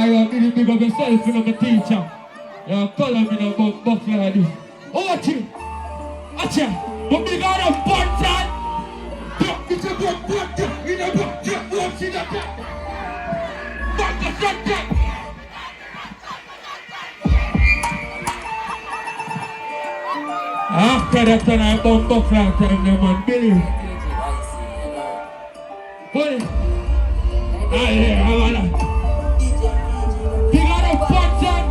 really big of yourself, you know, my teacher. You call me in a buck like this. Ochi! Acha! But big on a button! Duck, it's a good button! In a buck, just watch it up! Back the shot! After that time, I bump up like time, the man, Billy. What? Yeah, I wanna. Big on a button!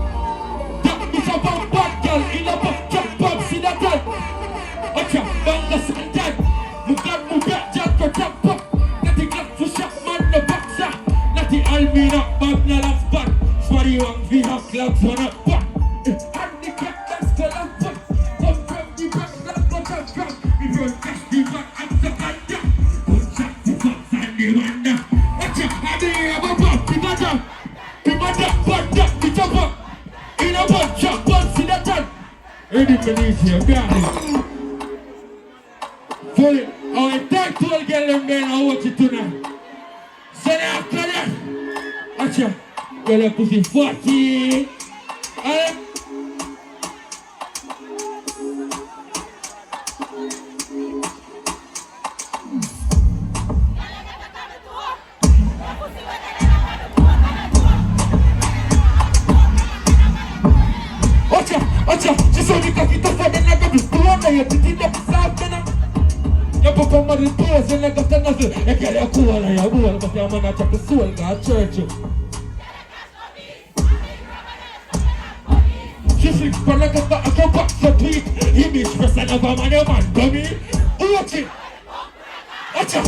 Duck, it's a button! In a buck, just bump, see that time! Acha, bang the sentence. Move back, just go jump up. Nothing left for shot, man, the boxer. Nothing Almina, bag, no last back. Smarty one, we have clubs on a back. Handicap, that's the last back. Come from the back, that's the back. We run past the back, I'm the banda. One shot, the box, and the wonder. Acha, I didn't have a back, the mother. The banda, the jump up. In a one shot, one, see that time. Ready for this here, got it. For it, I take 12 girls and then I watch it tonight. So then after that, acha, girl pussy 40. Acha, she saw the cocky tougher than I got the stone. You did it up south, man. You put on the toes and I got another. You get a cool and a roll, but your man a chop the soul, got church. She sleeps for like a back for tweet. Image for son of a man, your man, dummy. Ochi! Acha!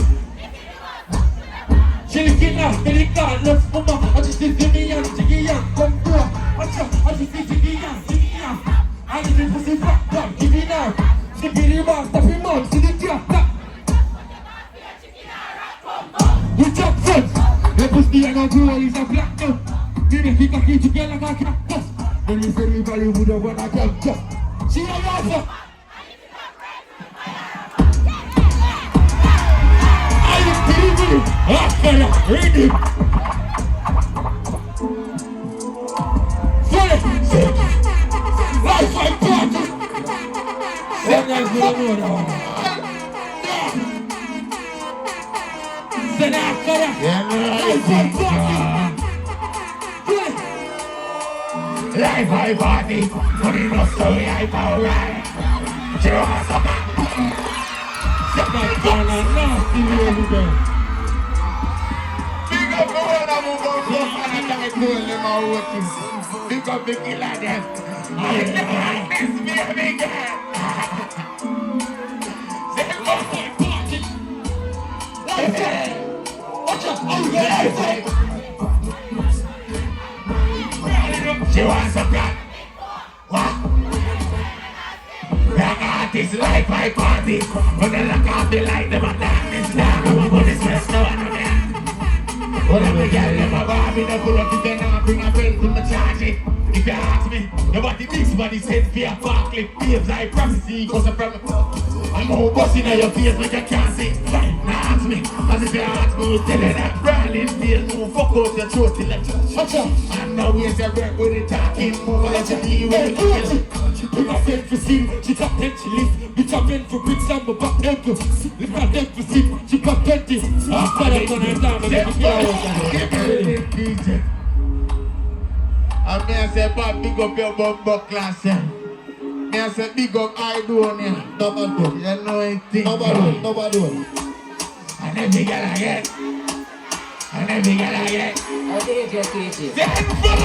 She looking at the car, love mama. I just did Jimmy and Jiggy and come to her. Acha! I just did Jiggy and Jiggy and I just did pussy back, back, give it now. She get him out, stop him out, see the cat. You chop first. The pussy and a girl is a black dog. Then if you can get together like a cactus. Then you say everybody would have won a cactus. She a lover. Are you kidding me? Ah, ready? Life like party. Then there's no more. Then after that, life like party. Put it on story, I go right. She wants a man. Somebody gone on nasty every day. Big up the one I'm going to and I can't do them all working. Big up the killer them. I never like this, baby girl. Say, okay, party. Life like. Watch out, oh, life like. She wants a black. What? Black artist like my party. When I look out the light, them a darkness down. I'm a body stress now and I'm whatever girl, them a Barbie. They pull up the gun and bring a friend to my charge it. If you ask me, nobody thinks body says be a park babes like prophecy. Cause I'm from I'm all busting on your face like I can't see. Now ask me, as if you ask me, tell you that brawling feels no fuck out your throat till I touch. And now here's your work with the talking, move let you be where you kill. She put my friend for sin, she top 10, she lift. We top 10 for bricks and my back them to lift her 10 for sin, she pop 20. After that on her down, I make me feel out. And me I say, Bob, big up your bumbo class, yeah. Me I say, big up Aidonia. Nobody, you know anything. Nobody. And every girl I get. And every girl I get. I did your teaching. Sinful!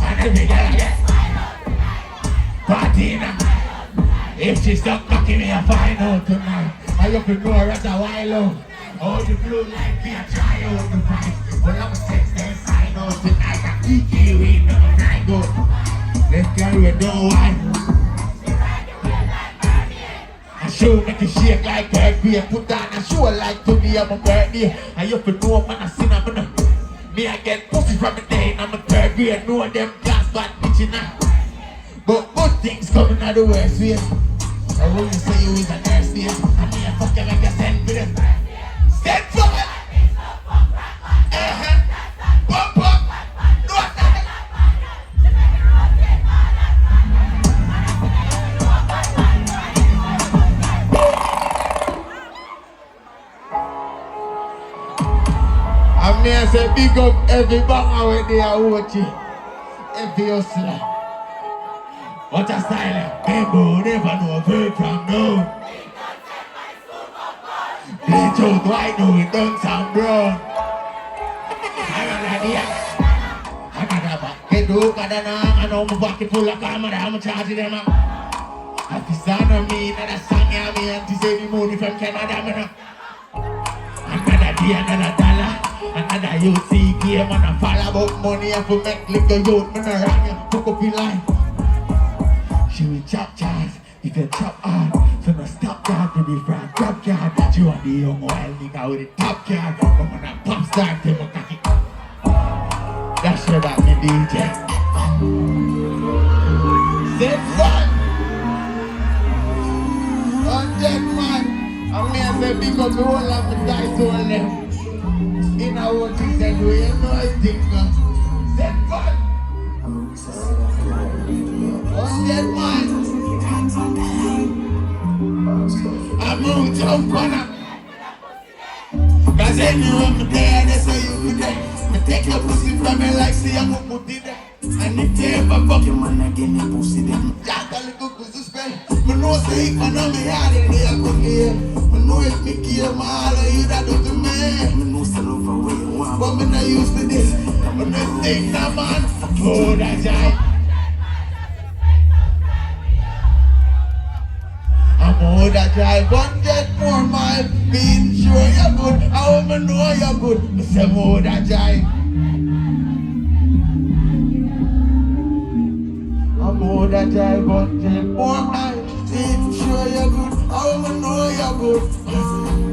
And every girl I get. Partina. If she stop knocking me, I find out tonight. I hope you know Rajah while out. Oh, the blue light, me I try out the fight. But I'm sex, then sign out tonight. I keep you in the night go. Let's carry it down wide. I show make it shake like birthday. Put on a show like today on my birthday. I hope you know man I sin up in me I get pussy from the day I'm a third grade. Know them class bad bitch now. But good things coming out the worst way. I will you say you is a nurse here. I mean I fuck you like a send for them. Stand for it! Bump up! And me I say big up every banger with the Ochi. Every hustler. What a style. People never know where from now. Bleach out white now it don't sound brown. Another back. Get hook at the nang. I know my pocket full of camera. I'm charging them up. If it's on me, then I sang ya me and to save the money from Canada. Another day, another dollar. Another youth see game and I fall about money and for make little youth. Man, I rang you, hook up your line. She will chop jazz, if you chop hard. So no stop that to be from top card. She want the young wild nigga with the top card. Come on and pop star to my cocky. That's what that me DJ. Set fun. 100 man. I'm here to say big up the whole of the guys who are them. In our own things that we know I think. Set fun. 100 man. I'm going to jump on them. Cause anyway, I'm there, that's how you do that. I take your pussy from me like say I'm gonna put it there. And if you ever fuck your man again, you pussy them. Jack a little pussy spell. I know say if I know me hard, they are good here. I know if me kill my all of you, that do to me. I know still over where you want. But me not used to this. I'm not think that man. Oh, that's right. I'm all that drive 100 more miles. Being sure you're good. I wanna know you're good. I say more that drive. I'm all that drive 100 more miles. Being sure you're good. I wanna know you're good.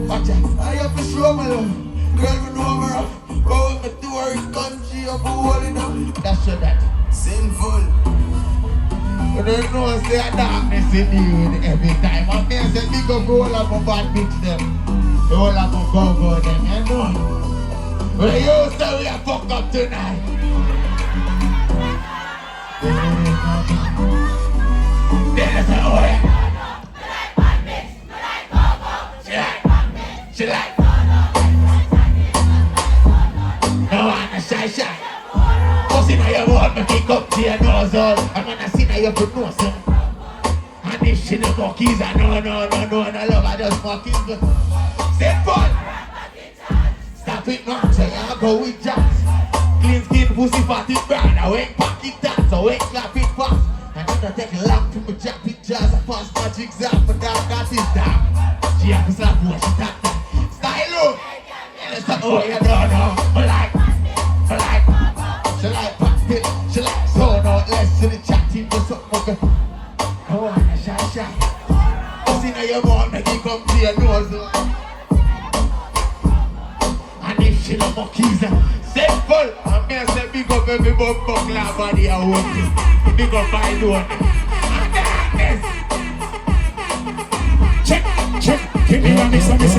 Watch out. I have to show my love. Girl, we know me rough. But with my tour country, I'm holding up. That's your that. Sinful. You don't know, say a darkness in you every time. I'm here say big up all of my bad bitch them. All of my go-go them, you know. Well, you say we are fucked up tonight. Then I say, oh yeah. She like no one a shy. Pussy now you want me kick up to your nose all. I'm gonna see now you put no some. And if she no monkeys, I no love, I just monkeys. Step fun. Stop it man, so you go with jazz. Clean skin, pussy fatty brand. I wait pack it dance, I wait clap it fast. And then I take a lap to me jump it jazz. I pass magic zap, but that is that. She have to slap what she tap. Style up. Oh you don't know, but like. She like pop it, she like zone out less to the chatting for something okay. I wanna shy. Pussy now you want make it come to your nose. And if she no monkeys, simple. I'm here say big up every buckler body I want it. Big up Aidonia. And darkness. Check. Give me a mix of this.